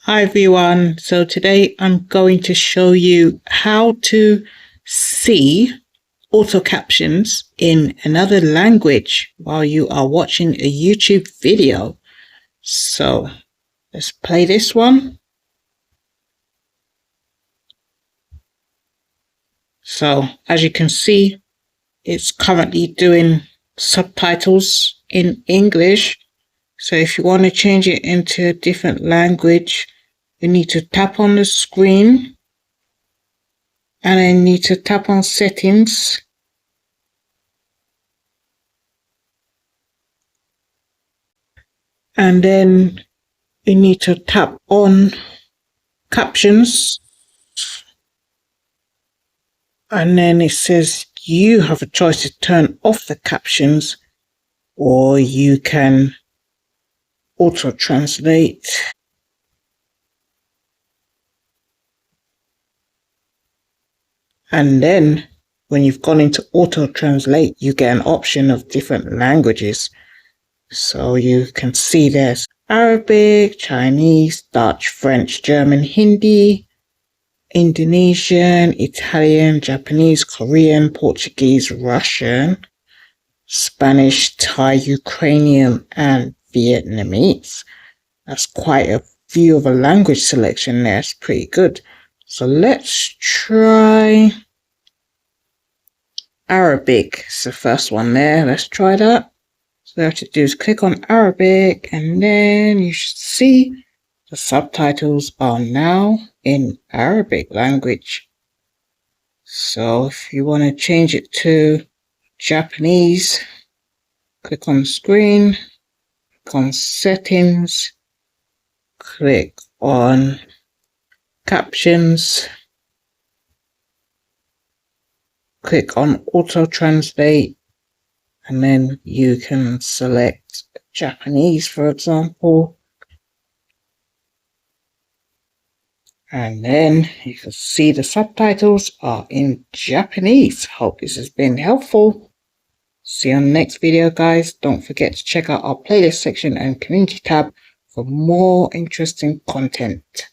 Hi everyone, so today I'm going to show you how to see auto captions in another language while you are watching a YouTube video. So let's play this one. So as you can see, it's currently doing subtitles in English. So if you want to change it into a different language, you need to tap on the screen and I need to tap on settings. And then you need to tap on captions. And then it says you have a choice to turn off the captions or you can auto translate. And then when you've gone into auto translate, you get an option of different languages. So you can see there's Arabic, Chinese, Dutch, French, German, Hindi, Indonesian, Italian, Japanese, Korean, Portuguese, Russian, Spanish, Thai, Ukrainian, and Vietnamese. That's quite a few of a language selection there. It's pretty good. So let's try Arabic. It's the first one there. Let's try that. So what you have to do is click on Arabic and then you should see the subtitles are now in Arabic language. So if you want to change it to Japanese, click on screen, click on settings, click on captions, click on auto translate, and then you can select Japanese, for example. And then you can see the subtitles are in Japanese. Hope this has been helpful. See you on the next video, guys. Don't forget to check out our playlist section and community tab for more interesting content.